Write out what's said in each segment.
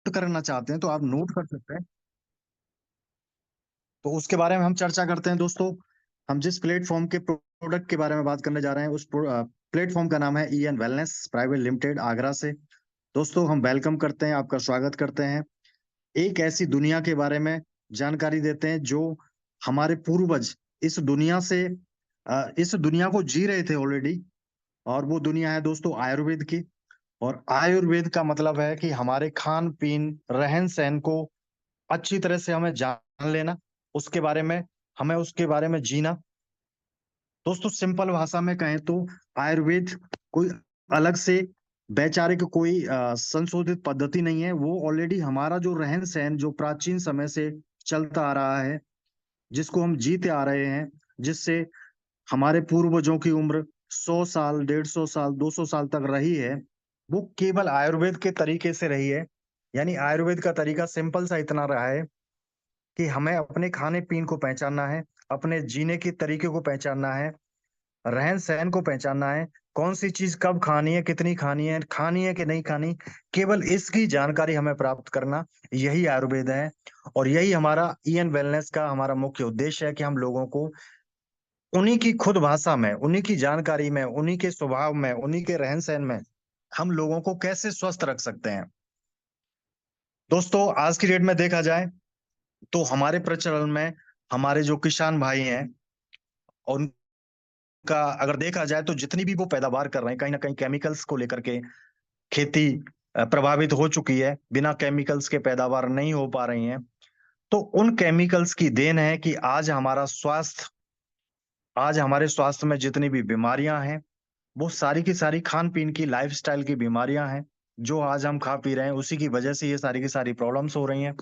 करना चाहते हैं तो आप नोट कर सकते हैं। तो उसके बारे में हम चर्चा करते हैं दोस्तों। हम जिस प्लेटफॉर्म के प्रोडक्ट के बारे में बात करने जा रहे हैं उस प्लेटफॉर्म का नाम है EN wellness private limited Agra से। दोस्तों हम वेलकम करते हैं, आपका स्वागत करते हैं। एक ऐसी दुनिया के बारे में जानकारी देते हैं जो हमारे पूर्वज इस दुनिया से इस दुनिया को जी रहे थे ऑलरेडी। और वो दुनिया है दोस्तों आयुर्वेद की। और आयुर्वेद का मतलब है कि हमारे खान पीन रहन सहन को अच्छी तरह से हमें जान लेना, उसके बारे में, हमें उसके बारे में जीना। दोस्तों सिंपल भाषा में कहें तो आयुर्वेद कोई अलग से वैचारिक कोई संशोधित पद्धति नहीं है। वो ऑलरेडी हमारा जो रहन सहन जो प्राचीन समय से चलता आ रहा है, जिसको हम जीते आ रहे हैं, जिससे हमारे पूर्वजों की उम्र 100 साल, 150 साल, 200 साल तक रही है, वो केवल आयुर्वेद के तरीके से रही है। यानी आयुर्वेद का तरीका सिंपल सा इतना रहा है कि हमें अपने खाने पीन को पहचानना है, अपने जीने के तरीके को पहचानना है, रहन सहन को पहचानना है, कौन सी चीज कब खानी है, कितनी खानी है कि नहीं खानी, केवल इसकी जानकारी हमें प्राप्त करना, यही आयुर्वेद है। और यही हमारा ईएन वेलनेस का हमारा मुख्य उद्देश्य है कि हम लोगों को उन्हीं की खुद भाषा में, उन्हीं की जानकारी में, उन्हीं के स्वभाव में, उन्हीं के रहन सहन में हम लोगों को कैसे स्वस्थ रख सकते हैं। दोस्तों आज की डेट में देखा जाए तो हमारे प्रचलन में हमारे जो किसान भाई हैं, उनका अगर देखा जाए तो जितनी भी वो पैदावार कर रहे हैं, कहीं ना कहीं केमिकल्स को लेकर के खेती प्रभावित हो चुकी है। बिना केमिकल्स के पैदावार नहीं हो पा रही हैं। तो उन केमिकल्स की देन है कि आज हमारे स्वास्थ्य में जितनी भी बीमारियां हैं, वो सारी की सारी खान पीन की लाइफस्टाइल की बीमारियां हैं। जो आज हम खा पी रहे हैं उसी की वजह से ये सारी की सारी प्रॉब्लम्स हो रही हैं।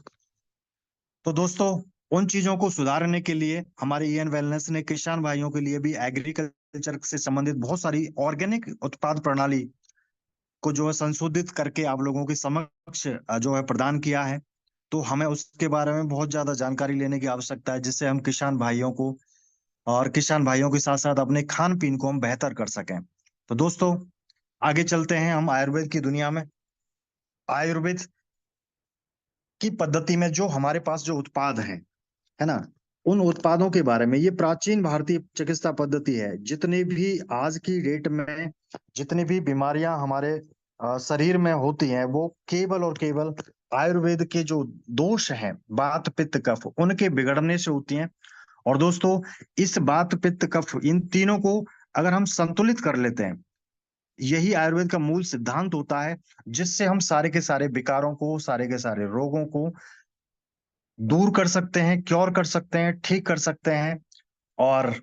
तो दोस्तों उन चीजों को सुधारने के लिए हमारे ईएन वेलनेस ने किसान भाइयों के लिए भी एग्रीकल्चर से संबंधित बहुत सारी ऑर्गेनिक उत्पाद प्रणाली को जो है संशोधित करके आप लोगों के समक्ष जो है प्रदान किया है। तो हमें उसके बारे में बहुत ज्यादा जानकारी लेने की आवश्यकता है, जिससे हम किसान भाइयों को और किसान भाइयों के साथ साथ अपने खान पीन को हम बेहतर कर सकें। तो दोस्तों आगे चलते हैं हम आयुर्वेद की दुनिया में। आयुर्वेद की पद्धति में जो हमारे पास जो उत्पाद हैं, है ना, उन उत्पादों के बारे में, ये प्राचीन भारतीय चिकित्सा पद्धति है। जितने भी आज की डेट में जितनी भी बीमारियां हमारे शरीर में होती हैं, वो केवल और केवल आयुर्वेद के जो दोष हैं, वात पित्त कफ, उनके बिगड़ने से होती हैं। और दोस्तों इस वात पित्त कफ इन तीनों को अगर हम संतुलित कर लेते हैं, यही आयुर्वेद का मूल सिद्धांत होता है, जिससे हम सारे के सारे विकारों को, सारे के सारे रोगों को दूर कर सकते हैं, क्योर कर सकते हैं, ठीक कर सकते हैं। और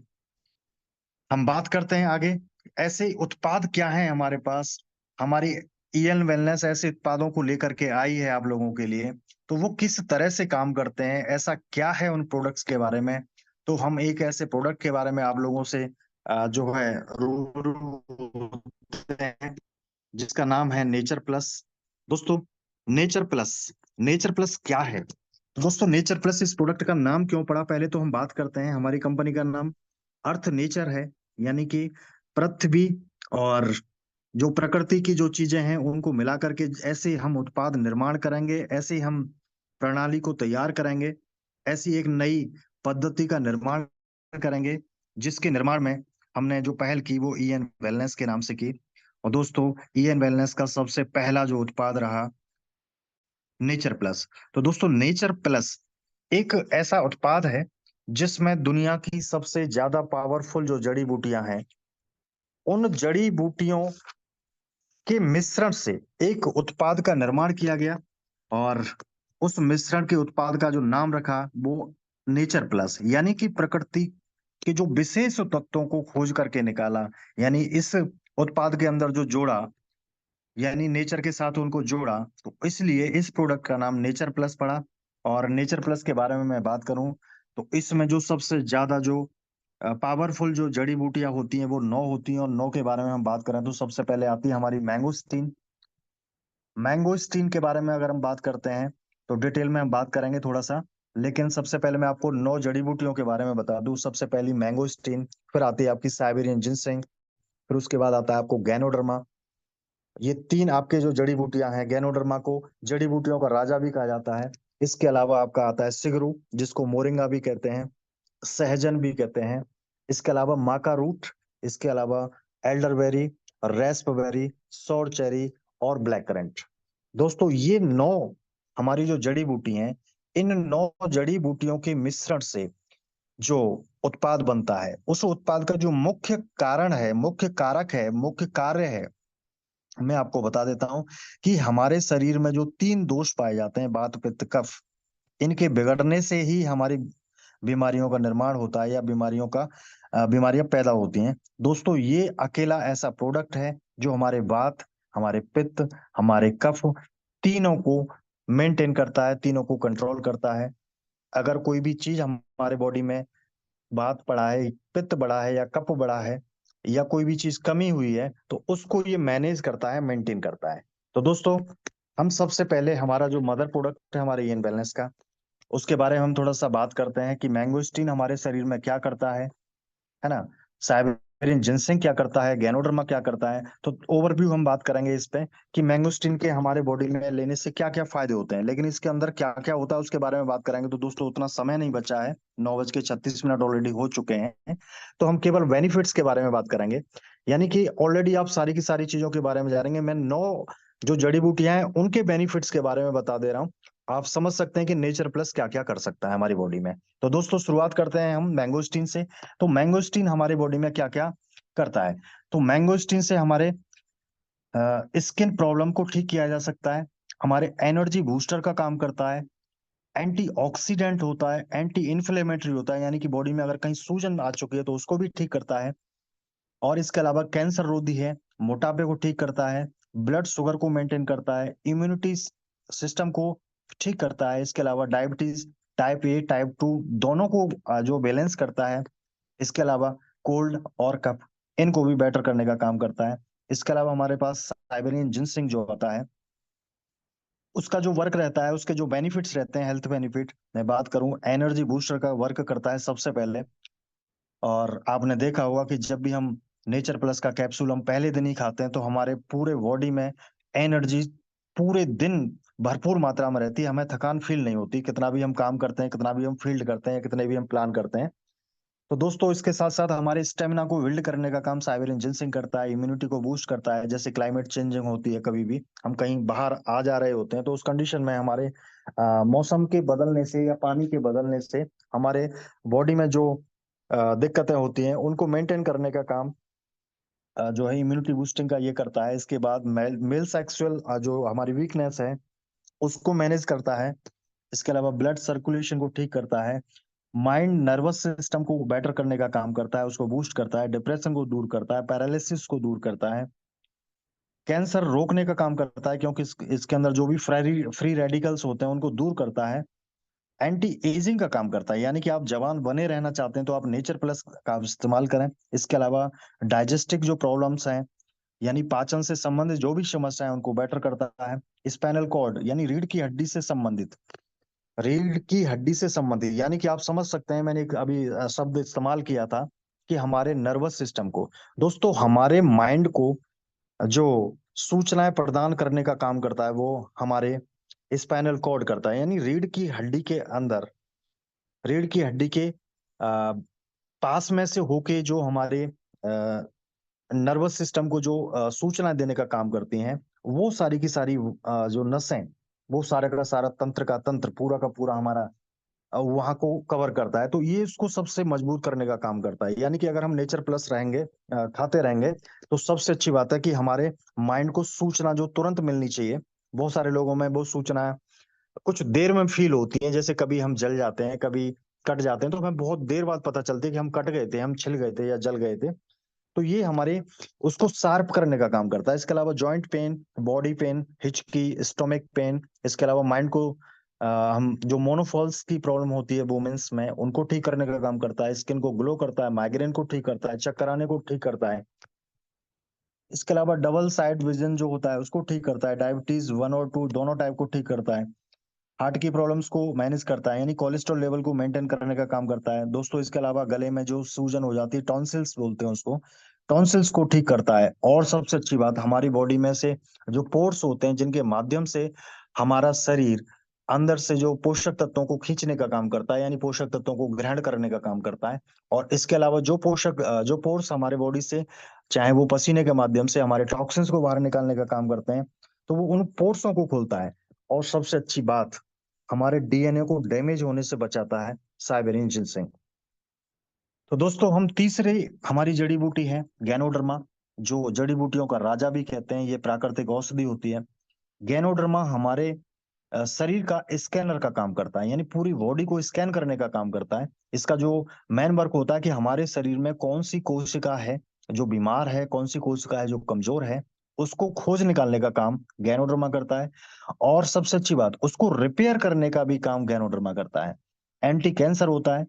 हम बात करते हैं आगे, ऐसे उत्पाद क्या हैं हमारे पास। हमारी ईएन वेलनेस ऐसे उत्पादों को लेकर के आई है आप लोगों के लिए। तो वो किस तरह से काम करते हैं, ऐसा क्या है उन प्रोडक्ट्स के बारे में। तो हम एक ऐसे प्रोडक्ट के बारे में आप लोगों से जो है रूबरू होते हैं, जिसका नाम है नेचर प्लस। दोस्तों नेचर प्लस, नेचर प्लस क्या है। दोस्तों नेचर प्लस इस प्रोडक्ट का नाम क्यों पड़ा, पहले तो हम बात करते हैं। हमारी कंपनी का नाम अर्थ नेचर है, यानी कि पृथ्वी और जो प्रकृति की जो चीजें हैं उनको मिला करके ऐसे हम उत्पाद निर्माण करेंगे, ऐसे हम प्रणाली को तैयार करेंगे, ऐसी एक नई पद्धति का निर्माण करेंगे, जिसके निर्माण में हमने जो पहल की वो ईएन वेलनेस के नाम से की। और दोस्तों ईएन वेलनेस का सबसे पहला जो उत्पाद रहा नेचर प्लस। तो दोस्तों नेचर प्लस एक ऐसा उत्पाद है जिसमें दुनिया की सबसे ज्यादा पावरफुल जो जड़ी बूटियां हैं, उन जड़ी बूटियों के मिश्रण से एक उत्पाद का निर्माण किया गया। और उस मिश्रण के उत्पाद का जो नाम रखा वो नेचर प्लस, यानी कि प्रकृति के जो विशेष तत्वों को खोज करके निकाला। यानी इस उत्पाद के अंदर जो जोड़ा, यानी नेचर के साथ उनको जोड़ा, तो इसलिए इस प्रोडक्ट का नाम नेचर प्लस पड़ा। और नेचर प्लस के बारे में मैं बात करूं तो इसमें जो सबसे ज्यादा जो पावरफुल जो जड़ी बूटियां होती हैं वो 9 होती हैं। और 9 के बारे में हम बात करें तो सबसे पहले आती है हमारी मैंगोस्टीन। मैंगोस्टीन के बारे में अगर हम बात करते हैं तो डिटेल में हम बात करेंगे थोड़ा सा, लेकिन सबसे पहले मैं आपको 9 जड़ी बूटियों के बारे में बता दूं। सबसे पहली मैंगोस्टीन, फिर आती है आपकी साइबेरियन जिनसेंग, फिर उसके बाद आता है आपको गैनोडर्मा, ये 3 आपके जो जड़ी बूटियां हैं, गैनोडर्मा को जड़ी बूटियों का राजा भी कहा जाता है। इसके अलावा आपका आता है सिगरू, जिसको मोरिंगा भी कहते हैं, सहजन भी कहते हैं। इसके अलावा माका रूट, इसके अलावा एल्डरबेरी, रेस्पबेरी, सौर चेरी और ब्लैक करंट। दोस्तों ये 9 हमारी जो जड़ी बूटी हैं, इन 9 जड़ी बूटियों के मिश्रण से जो उत्पाद बनता है, उस उत्पाद का जो मुख्य कारण है, मुख्य कारक है, मुख्य कार्य है, मैं आपको बता देता हूं कि हमारे शरीर में जो 3 दोष पाए जाते हैं, वात पित्त कफ, इनके बिगड़ने से ही हमारी बीमारियों का निर्माण होता है या बीमारियां पैदा होती हैं। दोस्तों ये अकेला ऐसा प्रोडक्ट है जो हमारे वात, हमारे पित्त, हमारे कफ, तीनों को मेंटेन करता है, तीनों को कंट्रोल करता है। अगर कोई भी चीज हमारे बॉडी में, वात बढ़ा है, पित्त बढ़ा है या कफ बढ़ा है या कोई भी चीज कमी हुई है, तो उसको ये मैनेज करता है, मेंटेन करता है। तो दोस्तों हम सबसे पहले हमारा जो मदर प्रोडक्ट है हमारे इन बैलेंस का, उसके बारे में हम थोड़ा सा बात करते हैं कि मैंगोस्टीन हमारे शरीर में क्या करता है ना। साइबेरियन जिनसिंग क्या करता है, गैनोडर्मा क्या करता है, तो ओवरव्यू हम बात करेंगे इस पे कि मैंगोस्टीन के हमारे बॉडी में लेने से क्या क्या फायदे होते हैं, लेकिन इसके अंदर क्या क्या होता है उसके बारे में बात करेंगे। तो दोस्तों उतना समय नहीं बचा है, 9:36 ऑलरेडी हो चुके हैं, तो हम केवल बेनिफिट्स के बारे में बात करेंगे। यानी कि ऑलरेडी आप सारी की सारी चीजों के बारे में जानेंगे। मैं 9 जो जड़ी बूटियां हैं उनके बेनिफिट्स के बारे में बता दे रहा हूँ। आप समझ सकते हैं कि नेचर प्लस क्या क्या कर सकता है हमारी बॉडी में। तो दोस्तों शुरुआत करते हैं हम मैंगोस्टीन से। तो मैंगोस्टीन हमारे बॉडी में क्या क्या करता है। तो मैंगोस्टीन से हमारे स्किन प्रॉब्लम को ठीक किया जा सकता है, हमारे एनर्जी बूस्टर का काम करता है, एंटीऑक्सीडेंट होता है, एंटी इन्फ्लेमेटरी होता है, यानी कि बॉडी में अगर कहीं सूजन आ चुकी है तो उसको भी ठीक करता है। और इसके अलावा कैंसर रोधी है, मोटापे को ठीक करता है, ब्लड शुगर को मेंटेन करता है, इम्यूनिटी सिस्टम को ठीक करता है। इसके अलावा डायबिटीज टाइप ए टाइप 2 दोनों को जो बैलेंस करता है। इसके अलावा कोल्ड और कफ, इनको भी बेटर करने का काम करता है। इसके अलावा हमारे पास साइबेरियन जिनसिंग जो आता है, उसका जो वर्क रहता है, उसके जो बेनिफिट्स रहते हैं, हेल्थ बेनिफिट मैं बात करूं, एनर्जी बूस्टर का वर्क करता है सबसे पहले। और आपने देखा होगा कि जब भी हम नेचर प्लस का कैप्सूल हम पहले दिन ही खाते हैं तो हमारे पूरे बॉडी में एनर्जी पूरे दिन भरपूर मात्रा में रहती है, हमें थकान फील नहीं होती, कितना भी हम काम करते हैं, कितना भी हम फील्ड करते हैं, कितने भी हम प्लान करते हैं। तो दोस्तों इसके साथ साथ हमारे स्टेमिना को बिल्ड करने का काम साइबर जिनसिंग करता है, इम्यूनिटी को बूस्ट करता है। जैसे क्लाइमेट चेंजिंग होती है, कभी भी हम कहीं बाहर आ जा रहे होते हैं तो उस कंडीशन में हमारे मौसम के बदलने से या पानी के बदलने से हमारे बॉडी में जो दिक्कतें होती हैं उनको मेंटेन करने का काम जो है इम्यूनिटी बूस्टिंग का ये करता है। इसके बाद मेल सेक्सुअल जो हमारी वीकनेस है उसको मैनेज करता है। इसके अलावा ब्लड सर्कुलेशन को ठीक करता है, माइंड नर्वस सिस्टम को बेटर करने का काम करता है, उसको बूस्ट करता है, डिप्रेशन को दूर करता है, पैरालिसिस को दूर करता है, कैंसर रोकने का काम करता है क्योंकि इसके अंदर जो भी फ्री रेडिकल्स होते हैं उनको दूर करता है, एंटी एजिंग का काम करता है, यानी कि आप जवान बने रहना चाहते हैं तो आप नेचर प्लस का इस्तेमाल करें। इसके अलावा डाइजेस्टिक जो प्रॉब्लम्स हैं, यानी पाचन से संबंधित जो भी समस्या है उनको बेटर करता है। स्पाइनल कॉर्ड यानी रीढ़ की हड्डी से संबंधित, यानी कि आप समझ सकते हैं, मैंने एक अभी शब्द इस्तेमाल किया था कि हमारे नर्वस सिस्टम को, दोस्तों हमारे माइंड को जो सूचनाएं प्रदान करने का काम करता है वो हमारे स्पाइनल कॉर्ड करता है। यानी रीढ़ की हड्डी के पास में से होके जो हमारे नर्वस सिस्टम को जो सूचना देने का काम करती हैं, वो सारी की सारी जो नसें, वो सारा का सारा तंत्र का तंत्र पूरा का पूरा हमारा वहां को कवर करता है। तो ये इसको सबसे मजबूत करने का काम करता है। यानी कि अगर हम नेचर प्लस रहेंगे, खाते रहेंगे, तो सबसे अच्छी बात है कि हमारे माइंड को सूचना जो तुरंत मिलनी चाहिए, बहुत सारे लोगों में वो सूचना कुछ देर में फील होती है। जैसे कभी हम जल जाते हैं, कभी कट जाते हैं, तो हमें बहुत देर बाद पता चलती है कि हम कट गए थे, हम छिल गए थे या जल गए थे। तो ये हमारे उसको शार्प करने का काम करता है। इसके अलावा जॉइंट पेन, बॉडी पेन, हिचकी, स्टोमिक पेन, इसके अलावा माइंड को हम जो मोनोफॉल्स की प्रॉब्लम होती है वुमेन्स में, उनको ठीक करने का काम करता है, स्किन को ग्लो करता है, माइग्रेन को ठीक करता है, चक्कर आने को ठीक करता है। इसके अलावा डबल साइड विजन जो होता है उसको ठीक करता है, डायबिटीज 1 और 2 दोनों टाइप को ठीक करता है, हार्ट की प्रॉब्लम्स को मैनेज करता है, यानी कोलेस्ट्रॉल लेवल को मेंटेन करने का काम करता है। दोस्तों इसके अलावा गले में जो सूजन हो जाती है, टॉन्सिल्स बोलते हैं उसको, टॉन्सिल्स को ठीक करता है। और सबसे अच्छी बात, हमारी बॉडी में से जो पोर्स होते हैं जिनके माध्यम से हमारा शरीर अंदर से जो पोषक तत्वों को खींचने का काम करता है, यानी पोषक तत्वों को ग्रहण करने का काम करता है। और इसके अलावा जो पोर्स हमारे बॉडी से, चाहे वो पसीने के माध्यम से हमारे टॉक्सिन्स को बाहर निकालने का काम करते हैं, तो वो उन पोर्सों को खोलता है। और सबसे अच्छी बात, हमारे डीएनए को डैमेज होने से बचाता है साइबेरियन जिनसिंग। तो दोस्तों, हम तीसरे हमारी जड़ी बूटी है गैनोडर्मा, जो जड़ी बूटियों का राजा भी कहते हैं। ये प्राकृतिक औषधि होती है। गैनोडर्मा हमारे शरीर का स्कैनर का काम करता है, यानी पूरी बॉडी को स्कैन करने का काम करता है। इसका जो मेन वर्क होता है कि हमारे शरीर में कौन सी कोशिका है जो बीमार है, कौन सी कोशिका है जो कमजोर है, उसको खोज निकालने का काम गैनोडर्मा करता है। और सबसे अच्छी बात, उसको रिपेयर करने का भी काम गैनोडर्मा करता है। एंटी कैंसर होता है,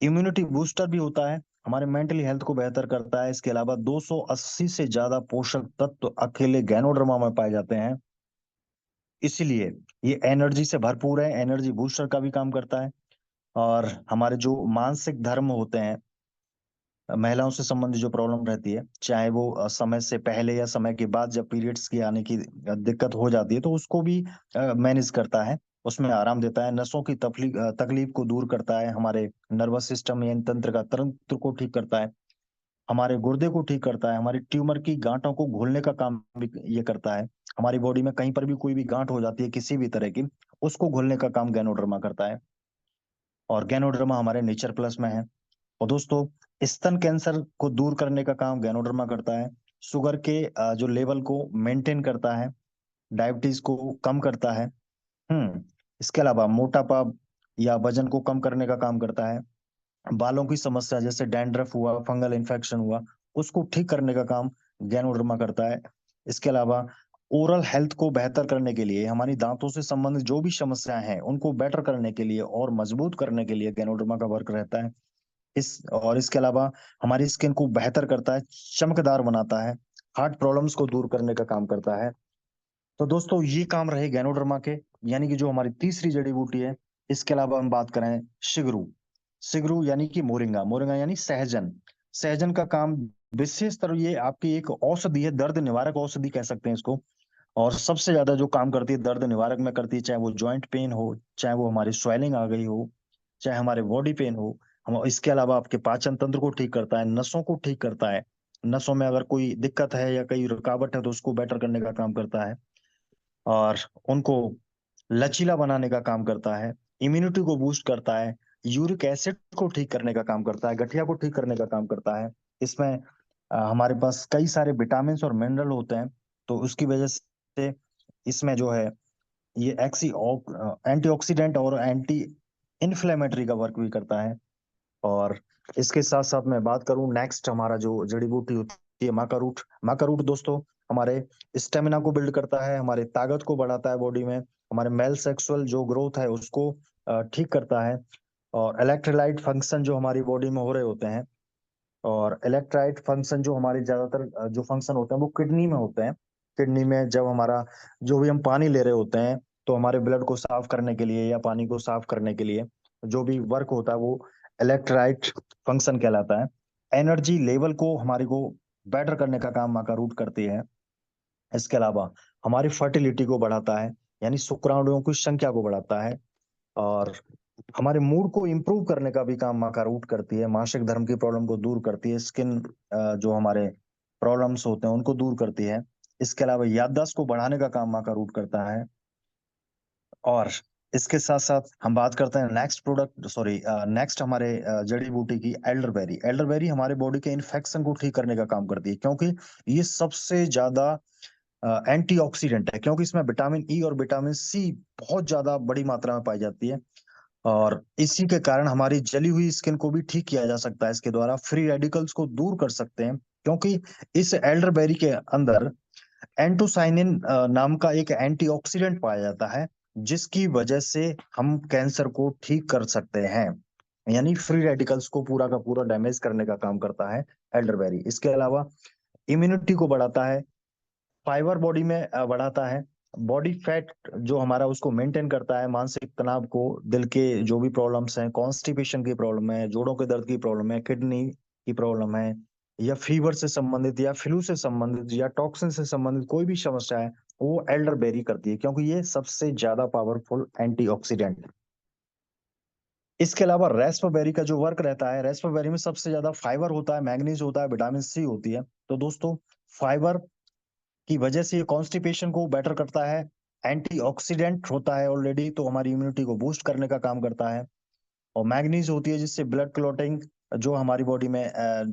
इम्यूनिटी बूस्टर भी होता है, हमारे मेंटली हेल्थ को बेहतर करता है। इसके अलावा 280 से ज्यादा पोषक तत्व अकेले गैनोडर्मा में पाए जाते हैं। इसीलिए ये एनर्जी से भरपूर है, एनर्जी बूस्टर का भी काम करता है। और हमारे जो मानसिक धर्म होते हैं, महिलाओं से संबंधित जो प्रॉब्लम रहती है, चाहे वो समय से पहले या समय के बाद, जब पीरियड्स की आने की दिक्कत हो जाती है, तो उसको भी मैनेज करता है, उसमें आराम देता है। नसों की तकलीफ को दूर करता है, हमारे नर्वस सिस्टम यानी तंत्र को ठीक करता है, हमारे गुर्दे को ठीक करता है, हमारी ट्यूमर की गांठों को घोलने का काम भी ये करता है। हमारी बॉडी में कहीं पर भी कोई भी गांठ हो जाती है किसी भी तरह की, उसको घोलने का काम गैनोडर्मा करता है। और गैनोडर्मा हमारे नेचर प्लस में है। और दोस्तों, स्तन कैंसर को दूर करने का काम गैनोडर्मा करता है। शुगर के जो लेवल को मेंटेन करता है, डायबिटीज को कम करता है। इसके अलावा मोटापा या वजन को कम करने का काम करता है। बालों की समस्या जैसे डैंड्रफ हुआ, फंगल इन्फेक्शन हुआ, उसको ठीक करने का काम गैनोडर्मा करता है। इसके अलावा ओरल हेल्थ को बेहतर करने के लिए, हमारी दांतों से संबंधित जो भी समस्याएं हैं उनको बेटर करने के लिए और मजबूत करने के लिए गैनोडर्मा का वर्क रहता है। इसके अलावा हमारी स्किन को बेहतर करता है, चमकदार बनाता है, हार्ट प्रॉब्लम्स को दूर करने का काम करता है। तो दोस्तों, ये काम रहे गैनोडर्मा के, यानी कि जो हमारी तीसरी जड़ी बूटी है। इसके अलावा हम बात करें शिगरू। शिगरू यानी कि मोरिंगा, मोरिंगा यानी सहजन। सहजन का काम विशेष तरह, ये आपकी एक औषधि है, दर्द निवारक औषधि कह सकते हैं इसको। और सबसे ज्यादा जो काम करती है दर्द निवारक में करती है, चाहे वो जॉइंट पेन हो, चाहे वो हमारी स्वेलिंग आ गई हो, चाहे हमारे बॉडी पेन हो। हम इसके अलावा आपके पाचन तंत्र को ठीक करता है, नसों को ठीक करता है, नसों में अगर कोई दिक्कत है या कोई रुकावट है तो उसको बेटर करने का काम करता है। और उनको लचीला बनाने का काम करता है, इम्यूनिटी को बूस्ट करता है, यूरिक एसिड को ठीक करने का काम करता है, गठिया को ठीक करने का काम करता है। इसमें हमारे पास कई सारे विटामिन और मिनरल होते हैं, तो उसकी वजह से इसमें जो है ये एंटीऑक्सीडेंट और एंटी इन्फ्लेमेटरी का वर्क भी करता है। और इसके साथ साथ मैं बात करूं, नेक्स्ट हमारा जो जड़ी बूटी होती है माका रूट। माका रूट दोस्तों हमारे स्टेमिना को बिल्ड करता है, हमारे ताकत को बढ़ाता है बॉडी में, हमारे मेल सेक्सुअल जो ग्रोथ है उसको ठीक करता है। और इलेक्ट्रोलाइट फंक्शन जो हमारी बॉडी में हो रहे होते हैं, और इलेक्ट्राइट फंक्शन जो हमारे ज्यादातर जो फंक्शन होते हैं वो किडनी में होते हैं। किडनी में जब हमारा जो भी हम पानी ले रहे होते हैं, तो हमारे ब्लड को साफ करने के लिए या पानी को साफ करने के लिए जो भी वर्क होता है वो इलेक्ट्राइट फंक्शन कहलाता है। एनर्जी लेवल को हमारे को बेटर करने का काम माका रूट करती है। इसके अलावा हमारी फर्टिलिटी को बढ़ाता है, यानी शुक्राणुओं की संख्या को बढ़ाता है। और हमारे मूड को इम्प्रूव करने का भी काम माका रूट करती है, मासिक धर्म की प्रॉब्लम को दूर करती है, स्किन जो हमारे प्रॉब्लम्स होते हैं उनको दूर करती है। इसके अलावा याददाश्त को बढ़ाने का काम माका रूट करता है। और इसके साथ साथ हम बात करते हैं नेक्स्ट हमारे जड़ी बूटी की एल्डरबेरी। एल्डरबेरी हमारे बॉडी के इन्फेक्शन को ठीक करने का काम करती है, क्योंकि ये सबसे ज्यादा एंटीऑक्सीडेंट है, क्योंकि इसमें विटामिन ई और विटामिन सी बहुत ज्यादा बड़ी मात्रा में पाई जाती है। और इसी के कारण हमारी जली हुई स्किन को भी ठीक किया जा सकता है इसके द्वारा, फ्री रेडिकल्स को दूर कर सकते हैं, क्योंकि इस एल्डरबेरी के अंदर एंटोसाइनिन नाम का एक एंटीऑक्सीडेंट पाया जाता है, जिसकी वजह से हम कैंसर को ठीक कर सकते हैं, यानी फ्री रेडिकल्स को पूरा का पूरा डैमेज करने का काम करता है एल्डरबेरी। इसके अलावा इम्यूनिटी को बढ़ाता है, फाइबर बॉडी में बढ़ाता है, बॉडी फैट जो हमारा उसको मेंटेन करता है, मानसिक तनाव को, दिल के जो भी प्रॉब्लम्स हैं, कॉन्स्टिपेशन की प्रॉब्लम है, जोड़ों के दर्द की प्रॉब्लम है, किडनी की प्रॉब्लम है, या फीवर से संबंधित या फ्लू से संबंधित या टॉक्सिन से संबंधित कोई भी समस्या है, वो एल्डरबेरी करती है, क्योंकि ये सबसे ज्यादा पावरफुल एंटीऑक्सीडेंट है। इसके अलावा रास्पबेरी का जो वर्क रहता है, रास्पबेरी में सबसे ज्यादा फाइबर होता है, मैग्नीज होता है, विटामिन सी होती है। तो दोस्तों, फाइबर की वजह से ये कॉन्स्टिपेशन को बेटर करता है, एंटीऑक्सीडेंट होता है ऑलरेडी, तो हमारी इम्यूनिटी को बूस्ट करने का काम करता है। और मैग्नीज होती है जिससे ब्लड क्लॉटिंग जो हमारी बॉडी में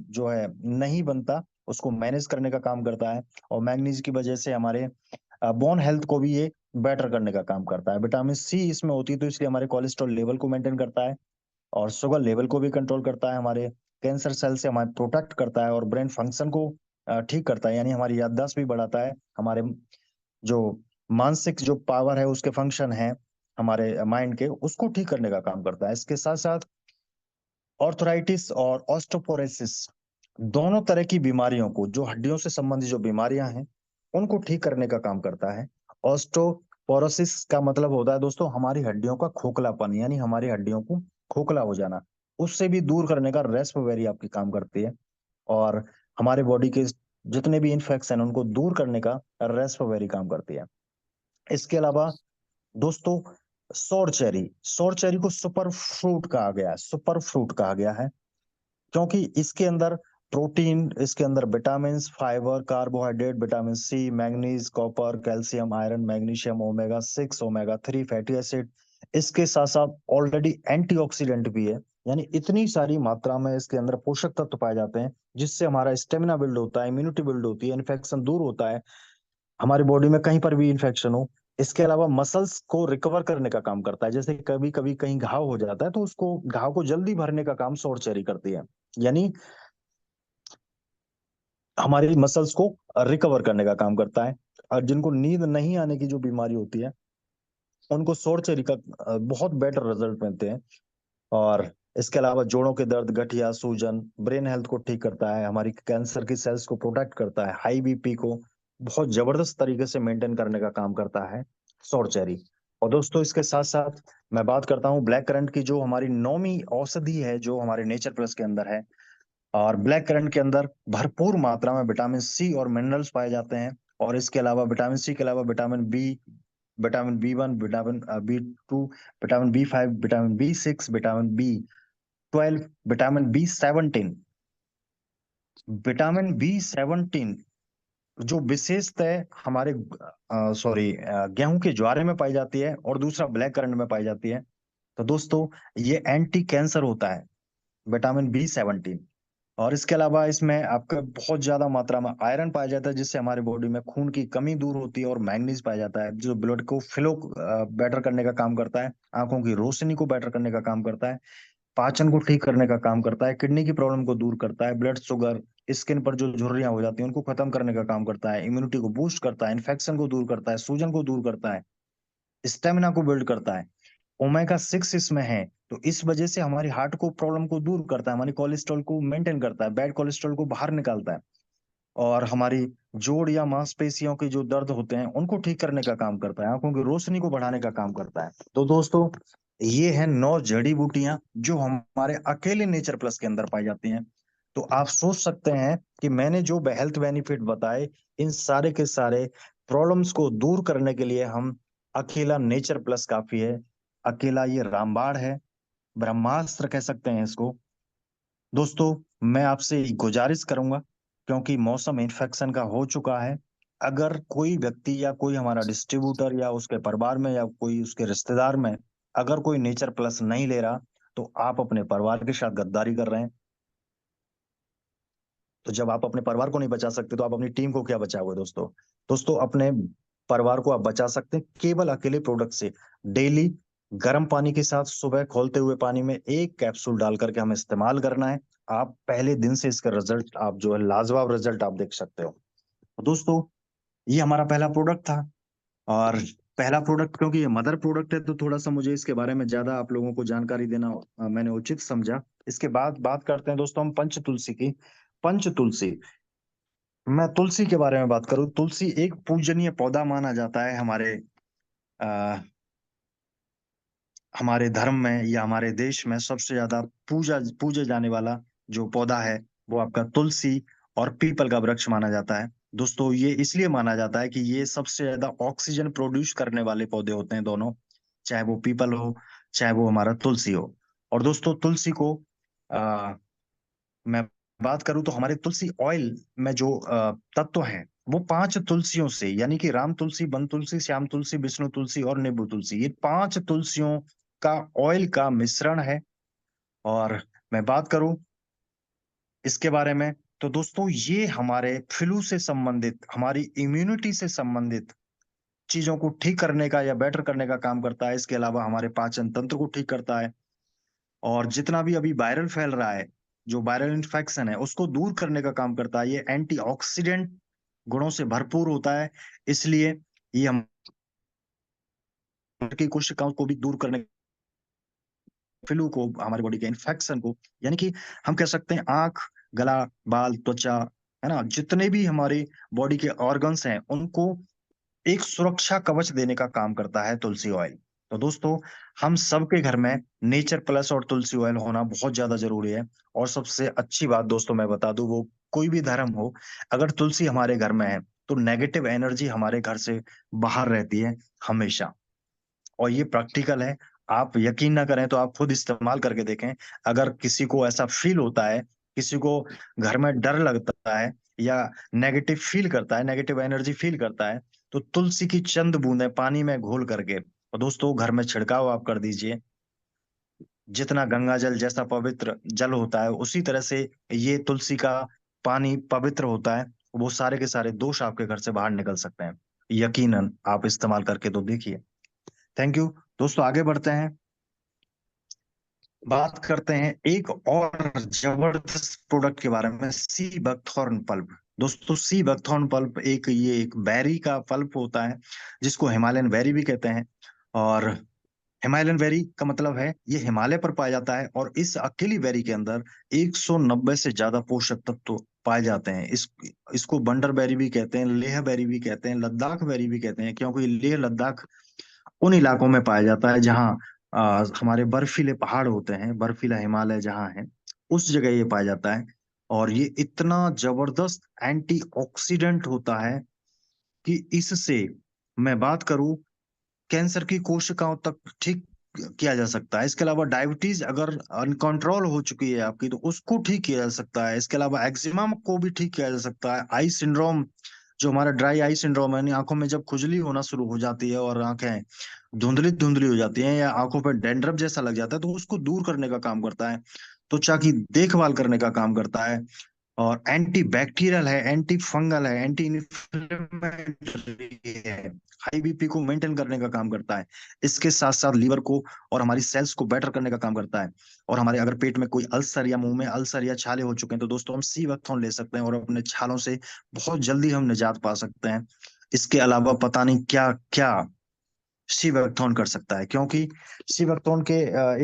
जो है नहीं बनता, उसको मैनेज करने का काम करता है। और मैग्नीज की वजह से हमारे बोन हेल्थ को भी ये बेटर करने का काम करता है। विटामिन सी इसमें होती है, तो इसलिए हमारे कोलेस्ट्रॉल लेवल को मेंटेन करता है, और शुगर लेवल को भी कंट्रोल करता है, हमारे कैंसर सेल से हमारे प्रोटेक्ट करता है, और ब्रेन फंक्शन को ठीक करता है, यानी हमारी याददाश्त भी बढ़ाता है, हमारे जो मानसिक जो पावर है, उसके फंक्शन है हमारे माइंड के, उसको ठीक करने का काम करता है। इसके साथ साथ ऑर्थराइटिस और ऑस्टोपोरोसिस दोनों तरह की बीमारियों को, जो हड्डियों से संबंधित जो बीमारियां हैं, उनको ठीक करने का काम करता है। ऑस्टोपोरोसिस का मतलब होता है दोस्तों हमारी हड्डियों का खोखलापन, यानी हमारी हड्डियों को खोखला हो जाना, उससे भी दूर करने का रास्पबेरी आपकी काम करती है। और हमारे बॉडी के जितने भी इन्फेक्शन है उनको दूर करने का रास्पबेरी काम करती है। इसके अलावा दोस्तों, सोर चेरी को सुपर फ्रूट कहा गया है, सुपर फ्रूट कहा गया है, क्योंकि इसके अंदर प्रोटीन, इसके अंदर vitamin, fibre, carbohydrate, vitamin C, manganese, copper, calcium, iron, magnesium, omega 6, omega 3 fatty acid, इसके साथ साथ ऑलरेडी एंटीऑक्सीडेंट भी है। यानी इतनी सारी मात्रा में इसके अंदर पोषक तत्व पाए जाते हैं, जिससे हमारा स्टेमिना बिल्ड होता है, इम्यूनिटी बिल्ड होती है, इन्फेक्शन दूर होता है, हमारी बॉडी में कहीं पर भी इन्फेक्शन हो। इसके अलावा मसल्स को रिकवर करने का काम करता है, जैसे कभी कभी कहीं घाव हो जाता है, तो उसको घाव को जल्दी भरने का काम सोर चेरी करती है, यानी हमारी मसल्स को रिकवर करने का काम करता है। और जिनको नींद नहीं आने की जो बीमारी होती है, उनको सोर चेरी का बहुत बेटर रिजल्ट मिलते हैं। और इसके अलावा जोड़ों के दर्द, गठिया, सूजन, ब्रेन हेल्थ को ठीक करता है, हमारी कैंसर की सेल्स को प्रोटेक्ट करता है, हाई बीपी को बहुत जबरदस्त तरीके से मेंटेन करने का काम करता है सौर चेरी। और दोस्तों, इसके साथ साथ मैं बात करता हूँ ब्लैक करंट की, जो हमारी नौवीं औषधि है, जो हमारे नेचर प्लस के अंदर है। और ब्लैक करंट के अंदर भरपूर मात्रा में विटामिन सी और मिनरल्स पाए जाते हैं। और इसके अलावा विटामिन सी के अलावा vitamin B, vitamin B1, vitamin B2, vitamin B5, vitamin B6, vitamin B12, vitamin B17, vitamin B17 जो विशेषतः हमारे गेहूं के ज्वारे में पाई जाती है, और दूसरा ब्लैक करंट में पाई जाती है। तो दोस्तों, ये एंटी कैंसर होता है विटामिन B17। और इसके अलावा इसमें आपका बहुत ज्यादा मात्रा में आयरन पाया जाता है, जिससे हमारे बॉडी में खून की कमी दूर होती है, और मैग्नीज पाया जाता है जो ब्लड को फ्लो बेटर करने का काम करता है, आंखों की रोशनी को बेटर करने का काम करता है, पाचन को ठीक करने का काम करता है, किडनी की प्रॉब्लम को दूर करता है, ब्लड शुगर, स्किन पर जो झुर्रियां हो जाती हैं उनको खत्म करने का काम करता है, इम्यूनिटी को बूस्ट करता है, इन्फेक्शन को दूर करता है, सूजन को दूर करता है, स्टेमिना को बिल्ड करता है। ओमेगा 6 इसमें है, तो इस वजह से हमारी हार्ट को प्रॉब्लम को दूर करता है, हमारी कोलेस्ट्रॉल को मेंटेन करता है, बैड कोलेस्ट्रॉल को बाहर निकालता है, और हमारी जोड़ या मांसपेशियों के जो दर्द होते हैं उनको ठीक करने का काम करता है, आंखों की रोशनी को बढ़ाने का काम करता है। तो दोस्तों, ये है 9 जड़ी बूटियां जो हमारे अकेले नेचर प्लस के अंदर पाई जाती हैं। तो आप सोच सकते हैं कि मैंने जो हेल्थ बेनिफिट बताए, इन सारे के सारे प्रॉब्लम्स को दूर करने के लिए हम अकेला नेचर प्लस काफी है। अकेला ये रामबाण है, ब्रह्मास्त्र कह सकते हैं इसको। दोस्तों, मैं आपसे गुजारिश करूंगा, क्योंकि मौसम इन्फेक्शन का हो चुका है, अगर कोई व्यक्ति या कोई हमारा डिस्ट्रीब्यूटर या उसके परिवार में या कोई उसके रिश्तेदार में अगर कोई नेचर प्लस नहीं ले रहा, तो आप अपने परिवार के साथ गद्दारी कर रहे हैं। तो जब आप अपने परिवार को नहीं बचा सकते, तो आप अपनी टीम को क्या बचाओगे दोस्तों? दोस्तों, अपने परिवार को आप बचा सकते हैं केवल अकेले प्रोडक्ट से। डेली गर्म पानी के साथ सुबह खौलते हुए पानी में एक कैप्सूल डाल करके हमें इस्तेमाल करना है। आप पहले दिन से इसका रिजल्ट, आप जो है लाजवाब रिजल्ट आप देख सकते हो। तो दोस्तों, ये हमारा पहला प्रोडक्ट था। और पहला प्रोडक्ट क्योंकि ये मदर प्रोडक्ट है, तो थोड़ा सा मुझे इसके बारे में ज्यादा आप लोगों को जानकारी देना मैंने उचित समझा। इसके बाद बात करते हैं दोस्तों हम पंच तुलसी की। पंच तुलसी, मैं तुलसी के बारे में बात करूं, तुलसी एक पूजनीय पौधा माना जाता है हमारे धर्म में या हमारे देश में सबसे ज्यादा पूजे जाने वाला जो पौधा है, वो आपका तुलसी और पीपल का वृक्ष माना जाता है। दोस्तों ये इसलिए माना जाता है कि ये सबसे ज्यादा ऑक्सीजन प्रोड्यूस करने वाले पौधे होते हैं दोनों, चाहे वो पीपल हो चाहे वो हमारा तुलसी हो। और दोस्तों तुलसी को आ, मैं बात करूं तो हमारे तुलसी ऑयल में जो तत्व हैं वो 5 तुलसियों से, यानी कि राम तुलसी, वन तुलसी, श्याम तुलसी, विष्णु तुलसी और नींबू तुलसी, ये 5 तुलसियों का ऑयल का मिश्रण है। और मैं बात करूं इसके बारे में तो दोस्तों ये हमारे फ्लू से संबंधित, हमारी इम्यूनिटी से संबंधित चीजों को ठीक करने का या बेटर करने का काम करता है। इसके अलावा हमारे पाचन तंत्र को ठीक करता है, और जितना भी अभी वायरल फैल रहा है, जो वायरल इन्फेक्शन है उसको दूर करने का काम करता है। ये एंटीऑक्सीडेंट गुणों से भरपूर होता है, इसलिए ये हम की कोशिकाओं को भी दूर करने, फ्लू को, हमारी बॉडी के इन्फेक्शन को, यानी कि हम कह सकते हैं आंख, गला, बाल, त्वचा, है ना, जितने भी हमारे बॉडी के ऑर्गन्स हैं उनको एक सुरक्षा कवच देने का काम करता है तुलसी ऑयल। तो दोस्तों हम सबके घर में नेचर प्लस और तुलसी ऑयल होना बहुत ज्यादा जरूरी है। और सबसे अच्छी बात दोस्तों मैं बता दूं, वो कोई भी धर्म हो, अगर तुलसी हमारे घर में है तो नेगेटिव एनर्जी हमारे घर से बाहर रहती है हमेशा। और ये प्रैक्टिकल है, आप यकीन ना करें तो आप खुद इस्तेमाल करके देखें। अगर किसी को ऐसा फील होता है, किसी को घर में डर लगता है या नेगेटिव फील करता है, नेगेटिव एनर्जी फील करता है, तो तुलसी की चंद बूंदें पानी में घोल करके और दोस्तों घर में छिड़काव आप कर दीजिए। जितना गंगा जल जैसा पवित्र जल होता है उसी तरह से ये तुलसी का पानी पवित्र होता है। वो सारे के सारे दोष आपके घर से बाहर निकल सकते हैं। यकीनन आप इस्तेमाल करके तो देखिए। थैंक यू दोस्तों, आगे बढ़ते हैं। बात करते हैं एक और जबरदस्त प्रोडक्ट के बारे में, सी बकथॉर्न पल्प। दोस्तों सी बकथॉर्न पल्प ये एक बेरी का पल्प होता है, जिसको हिमालयन बेरी भी कहते हैं। और हिमालयन बेरी का मतलब है ये हिमालय पर पाया जाता है, और इस अकेली बेरी के अंदर 190 से ज्यादा पोषक तत्व पाए जाते हैं। इसको बंडर बेरी भी कहते हैं, लेह बेरी भी कहते हैं, लद्दाख बेरी भी कहते हैं, क्योंकि लेह लद्दाख उन इलाकों में पाया जाता है जहाँ हमारे बर्फीले पहाड़ होते हैं, बर्फीला हिमालय जहाँ है उस जगह ये पाया जाता है। और ये इतना जबरदस्त एंटीऑक्सीडेंट होता है कि इससे, मैं बात करूं, कैंसर की कोशिकाओं तक ठीक किया जा सकता है। इसके अलावा डायबिटीज अगर अनकंट्रोल हो चुकी है आपकी तो उसको ठीक किया जा सकता है। इसके अलावा एक्जिमा को भी ठीक किया जा सकता है। आई सिंड्रोम, जो हमारा ड्राई आई सिंड्रोम है, यानी आंखों में जब खुजली होना शुरू हो जाती है और आंखें धुंधली धुंधली हो जाती हैं या आंखों पर डेंड्रफ जैसा लग जाता है, तो उसको दूर करने का काम करता है। त्वचा की देखभाल करने का काम करता है। और एंटी बैक्टीरियल है, एंटी फंगल है, एंटी इन्फ्लेमेटरी है, हाई बीपी को मेंटेन करने का काम करता है। इसके साथ साथ लीवर को और हमारी सेल्स को बेटर करने का काम करता है। और हमारे अगर पेट में कोई अल्सर या मुंह में अल्सर या छाले हो चुके हैं तो दोस्तों हम सी वक्थोन ले सकते हैं और अपने छालों से बहुत जल्दी हम निजात पा सकते हैं। इसके अलावा पता नहीं क्या क्या सी वक्थोन कर सकता है, क्योंकि सी वक्थोन के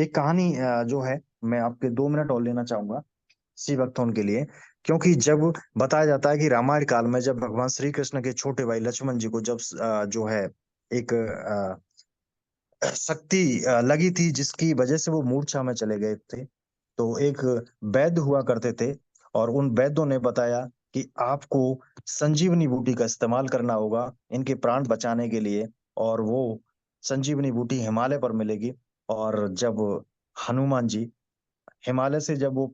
एक कहानी जो है, मैं आपके 2 मिनट और लेना चाहूंगा सी वक्थोन के लिए। क्योंकि जब बताया जाता है कि रामायण काल में जब भगवान श्री कृष्ण के छोटे भाई लक्ष्मण जी को जब जो है एक शक्ति लगी थी जिसकी वजह से वो मूर्छा में चले गए थे, तो एक वैद्य हुआ करते थे और उन वैद्यों ने बताया कि आपको संजीवनी बूटी का इस्तेमाल करना होगा इनके प्राण बचाने के लिए। और वो संजीवनी बूटी हिमालय पर मिलेगी। और जब हनुमान जी हिमालय से जब वो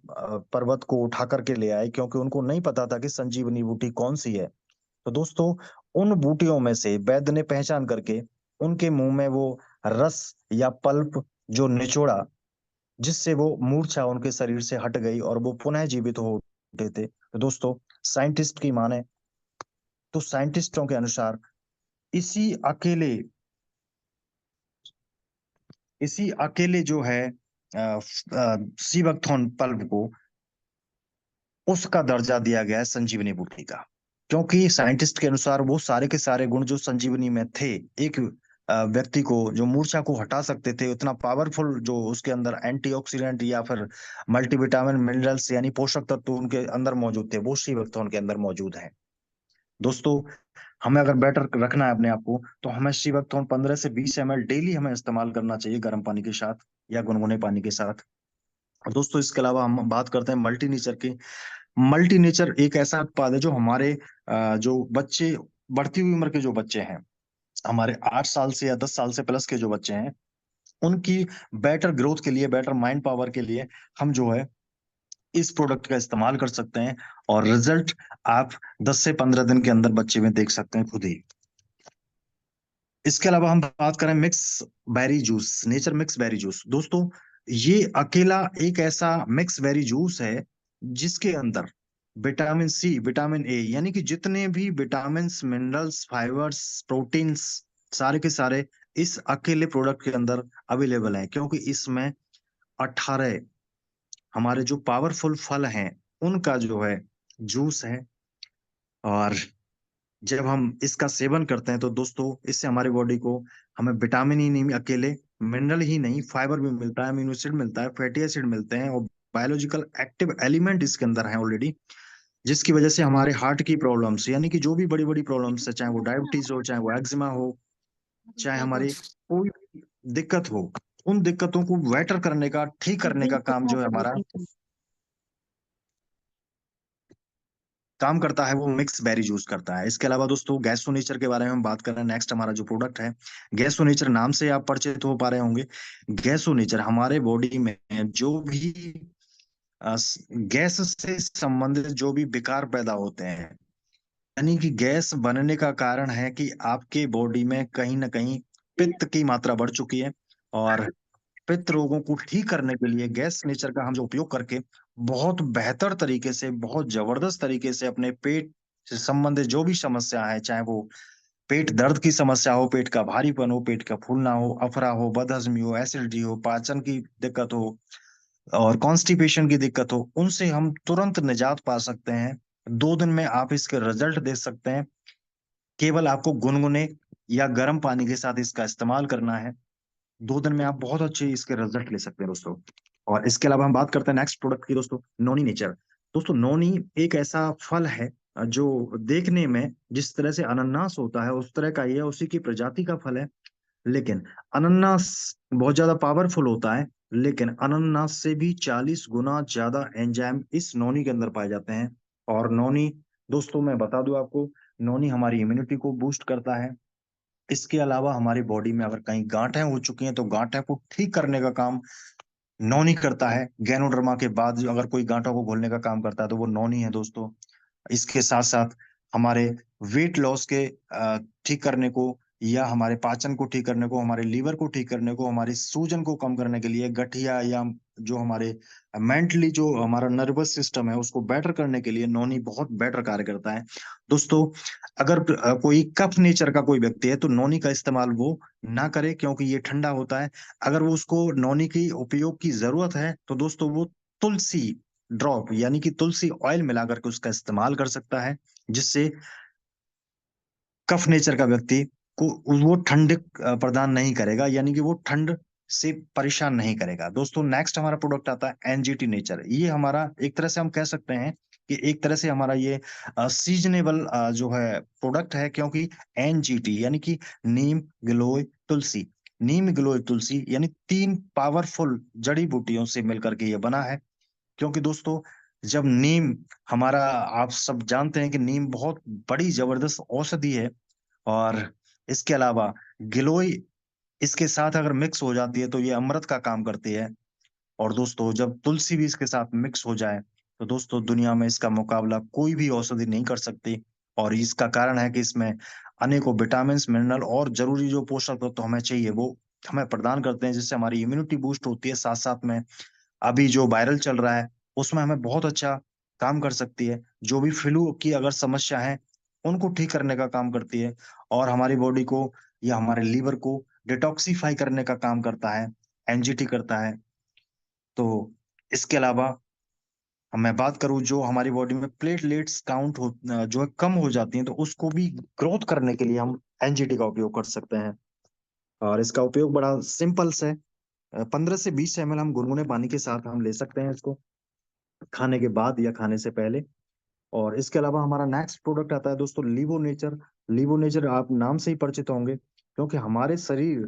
पर्वत को उठा करके ले आए, क्योंकि उनको नहीं पता था कि संजीवनी बूटी कौन सी है, तो दोस्तों उन बूटियों में से वैद्य ने पहचान करके उनके मुंह में वो रस या पल्प जो निचोड़ा, जिससे वो मूर्छा उनके शरीर से हट गई और वो पुनः जीवित हो उठे थे। तो दोस्तों साइंटिस्ट की माने तो साइंटिस्टों के अनुसार इसी अकेले इसी अकेले जो है सीबकथॉर्न पल्प को उसका दर्जा दिया गया है संजीवनी बूटी का, क्योंकि साइंटिस्ट के अनुसार वो सारे के सारे गुण जो संजीवनी में थे, एक व्यक्ति को जो मूर्छा को हटा सकते थे, उतना पावरफुल जो उसके अंदर एंटीऑक्सीडेंट या फिर मल्टीविटामिन मिनरल्स यानी पोषक तत्व उनके अंदर मौजूद थे, वो सी वक्त उनके अंदर मौजूद है। दोस्तों हमें अगर बेटर रखना है अपने आप को तो हमें सी वक्त 15 से 20 ml डेली हमें इस्तेमाल करना चाहिए गर्म पानी के साथ या गुनगुने पानी के साथ। और दोस्तों इसके अलावा हम बात करते हैं मल्टी नेचर की। मल्टी नेचर एक ऐसा उत्पाद है जो हमारे जो बच्चे, बढ़ती हुई उम्र के जो बच्चे हैं, हमारे 8 साल से या 10 साल से प्लस के जो बच्चे हैं, उनकी बेटर ग्रोथ के लिए, बेटर माइंड पावर के लिए हम जो है इस प्रोडक्ट का इस्तेमाल कर सकते हैं, और रिजल्ट आप 10 से 15 दिन के अंदर बच्चे में देख सकते हैं खुद ही। इसके अलावा हम बात करें mix berry juice, nature mix berry juice. दोस्तों, ये अकेला एक ऐसा मिक्स बेरी जूस है जिसके अंदर विटामिन सी, विटामिन ए, यानी कि जितने भी विटामिन्स, मिनरल्स, फाइबर्स, प्रोटीन्स, सारे के सारे इस अकेले प्रोडक्ट के अंदर अवेलेबल है, क्योंकि इसमें 18 हमारे जो पावरफुल फल हैं उनका जो है जूस है। और जब हम इसका सेवन करते हैं तो दोस्तों, इससे हमारी बॉडी को, हमें विटामिन ही नहीं अकेले, मिनरल ही नहीं, फाइबर भी मिलता है, अमीनो एसिड मिलता है, फैटी एसिड मिलते हैं, और बायोलॉजिकल एक्टिव एलिमेंट इसके अंदर है ऑलरेडी, जिसकी वजह से हमारे हार्ट की प्रॉब्लम्स, यानी कि जो भी बड़ी बड़ी प्रॉब्लम्स है, चाहे वो डायबिटीज हो, चाहे वो एक्जिमा हो, चाहे हमारी कोई भी दिक्कत हो, उन दिक्कतों को बेटर करने का, ठीक करने का काम जो है हमारा काम करता है, वो मिक्स बेरी जूस करता है। इसके अलावा दोस्तों, गैसोनेचर के बारे में हम बात कर रहे हैं। नेक्स्ट हमारा जो प्रोडक्ट है गैसोनेचर, नाम से आप परिचित हो पा रहे होंगे। गैसोनेचर हमारे बॉडी में जो भी गैस से संबंधित जो भी विकार पैदा होते हैं, यानी कि गैस बनने का कारण है कि आपके बॉडी में कहीं ना कहीं पित्त की मात्रा बढ़ चुकी है, और पित्त रोगों को ठीक करने के लिए गैस नेचर का हम जो उपयोग करके बहुत बेहतर तरीके से, बहुत जबरदस्त तरीके से अपने पेट से संबंधित जो भी समस्या है, चाहे वो पेट दर्द की समस्या हो, पेट का भारीपन हो, पेट का फूलना हो, अफरा हो, बदहजमी हो, एसिडिटी हो, पाचन की दिक्कत हो, और कॉन्स्टिपेशन की दिक्कत हो, उनसे हम तुरंत निजात पा सकते हैं। 2 दिन में आप इसके रिजल्ट देख सकते हैं। केवल आपको गुनगुने या गर्म पानी के साथ इसका इस्तेमाल करना है। 2 दिन में आप बहुत अच्छे इसके रिजल्ट ले सकते हैं दोस्तों। और इसके अलावा हम बात करते हैं नेक्स्ट प्रोडक्ट की दोस्तों, नोनी नेचर। दोस्तों, नोनी एक ऐसा फल है जो देखने में जिस तरह से अनन्नास होता है उस तरह का ही है, उसी की प्रजाति का फल है। लेकिन अनन्नास बहुत ज्यादा पावरफुल होता है, लेकिन अनन्नास से भी 40 गुना ज्यादा एंजाइम इस नोनी के अंदर पाए जाते हैं। और नोनी, दोस्तों मैं बता दूं आपको, नोनी हमारी इम्यूनिटी को बूस्ट करता है। इसके अलावा हमारी बॉडी में अगर कहीं गांठें हो चुकी हैं तो गांठें को ठीक करने का काम नौनी करता है। गैनोडर्मा के बाद जो अगर कोई गांठों को घोलने का काम करता है तो वो नौनी है दोस्तों। इसके साथ साथ हमारे वेट लॉस के ठीक करने को, या हमारे पाचन को ठीक करने को, हमारे लीवर को ठीक करने को, हमारी सूजन को कम करने के लिए, गठिया या जो हमारे मेंटली जो हमारा नर्वस सिस्टम है उसको बेटर करने के लिए नौनी बहुत बेटर कार्य करता है दोस्तों। अगर कोई कफ नेचर का कोई व्यक्ति है तो नौनी का इस्तेमाल वो ना करे, क्योंकि ये ठंडा होता है। अगर वो उसको नौनी की उपयोग की जरूरत है तो दोस्तों वो तुलसी ड्रॉप, यानी कि तुलसी ऑयल मिला करके उसका इस्तेमाल कर सकता है, जिससे कफ नेचर का व्यक्ति को वो ठंड प्रदान नहीं करेगा, यानी कि वो ठंड से परेशान नहीं करेगा। दोस्तों, नेक्स्ट हमारा प्रोडक्ट आता है एनजीटी नेचर। ये हमारा एक तरह से हम कह सकते हैं कि एक तरह से हमारा ये सीजनेबल जो है प्रोडक्ट है, क्योंकि एनजीटी यानी कि नीम, गिलोय, तुलसी, नीम, गिलोय, तुलसी, यानी 3 पावरफुल जड़ी बूटियों से मिलकर के ये बना है। क्योंकि दोस्तों, जब नीम हमारा, आप सब जानते हैं कि नीम बहुत बड़ी जबरदस्त औषधि है, और इसके अलावा गिलोय इसके साथ अगर मिक्स हो जाती है तो ये अमृत का काम करती है। और दोस्तों, जब तुलसी भी इसके साथ मिक्स हो जाए तो दोस्तों दुनिया में इसका मुकाबला कोई भी औषधि नहीं कर सकती। और इसका कारण है कि इसमें अनेकों विटामिन, मिनरल और जरूरी जो पोषक तत्व तो हमें चाहिए वो हमें प्रदान करते हैं, जिससे हमारी इम्यूनिटी बूस्ट होती है। साथ साथ में अभी जो वायरल चल रहा है उसमें हमें बहुत अच्छा काम कर सकती है। जो भी फ्लू की अगर समस्या है उनको ठीक करने का काम करती है, और हमारी बॉडी को या हमारे लीवर को डिटॉक्सिफाई करने का काम करता है, एनजीटी करता है। तो इसके अलावा मैं बात करूं, जो हमारी बॉडी में प्लेटलेट्स काउंट हो जो है कम हो जाती हैं, तो उसको भी ग्रोथ करने के लिए हम एनजीटी का उपयोग कर सकते हैं। और इसका उपयोग बड़ा सिंपल से 15 से 20 ml हम गुनगुने पानी के साथ हम ले सकते हैं इसको, खाने के बाद या खाने से पहले। और इसके अलावा हमारा नेक्स्ट प्रोडक्ट आता है दोस्तों, लिवो नेचर। लिवो नेचर आप नाम से ही परिचित होंगे, क्योंकि हमारे शरीर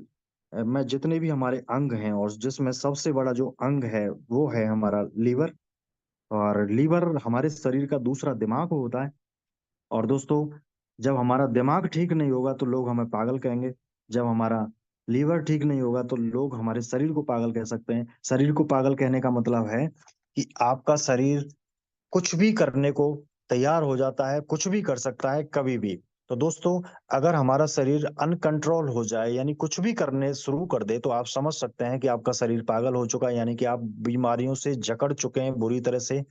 में जितने भी हमारे अंग हैं और जिसमें सबसे बड़ा जो अंग है वो है हमारा लीवर। और लीवर हमारे शरीर का दूसरा दिमाग होता है। और दोस्तों, जब हमारा दिमाग ठीक नहीं होगा तो लोग हमें पागल कहेंगे। जब हमारा लीवर ठीक नहीं होगा तो लोग हमारे शरीर को पागल कह सकते हैं। शरीर को पागल कहने का मतलब है कि आपका शरीर कुछ भी करने को तैयार हो जाता है, कुछ भी कर सकता है कभी भी। तो दोस्तों, अगर हमारा शरीर अनकंट्रोल हो जाए, यानी कुछ भी करने शुरू कर दे, तो आप समझ सकते हैं कि आपका शरीर पागल हो चुका है, यानी कि आप बीमारियों से जकड़ चुके हैं बुरी तरह से।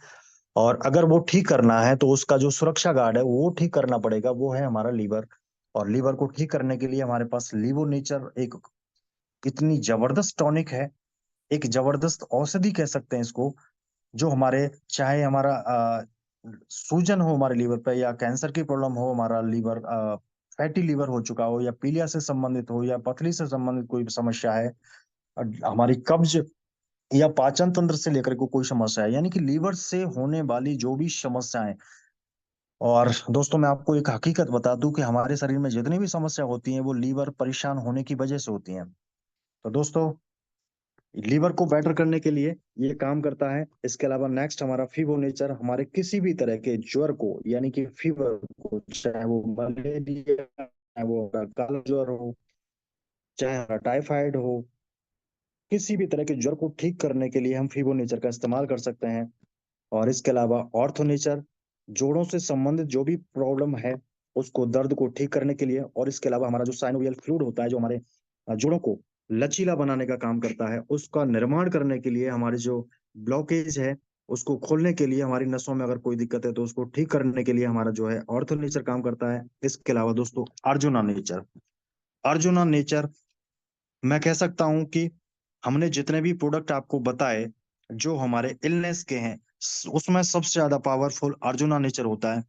और अगर वो ठीक करना है तो उसका जो सुरक्षा गार्ड है वो ठीक करना पड़ेगा, वो है हमारा लीवर। और लीवर को ठीक करने के लिए हमारे पास लीवो नेचर एक इतनी जबरदस्त टॉनिक है, एक जबरदस्त औषधि कह सकते हैं इसको, जो हमारे, चाहे हमारा सूजन हो हमारे लीवर पे, या कैंसर की प्रॉब्लम हो, हमारा लीवर फैटी लीवर हो चुका हो, या पीलिया से संबंधित हो, या पथरी से संबंधित कोई समस्या है, हमारी कब्ज या पाचन तंत्र से लेकर के कोई समस्या है, यानी कि लीवर से होने वाली जो भी समस्याएं। और दोस्तों, मैं आपको एक हकीकत बता दूं कि हमारे शरीर में जितनी भी समस्या होती हैं वो लीवर परेशान होने की वजह से होती हैं। तो दोस्तों, लीवर को बेटर करने के लिए ये काम करता है। इसके अलावा नेक्स्ट हमारा फीवो नेचर हमारे किसी भी तरह के ज्वर को, यानी कि फीवर को, चाहे वो मलेरिया, चाहे वो काला ज्वर हो, चाहे टाइफाइड हो, किसी भी तरह के ज्वर को ठीक करने के लिए हम फीवो नेचर का इस्तेमाल कर सकते हैं। और इसके अलावा ऑर्थो नेचर जोड़ों से संबंधित जो भी प्रॉब्लम है उसको, दर्द को ठीक करने के लिए। और इसके अलावा हमारा जो साइनोवियल फ्लूइड होता है, जो हमारे जोड़ों को लचीला बनाने का काम करता है, उसका निर्माण करने के लिए, हमारी जो ब्लॉकेज है उसको खोलने के लिए, हमारी नसों में अगर कोई दिक्कत है तो उसको ठीक करने के लिए हमारा जो है ऑर्थो नेचर काम करता है। इसके अलावा दोस्तों, अर्जुना नेचर, अर्जुना नेचर, मैं कह सकता हूं कि हमने जितने भी प्रोडक्ट आपको बताए जो हमारे इलनेस के हैं, उसमें सबसे ज्यादा पावरफुल अर्जुना नेचर होता है।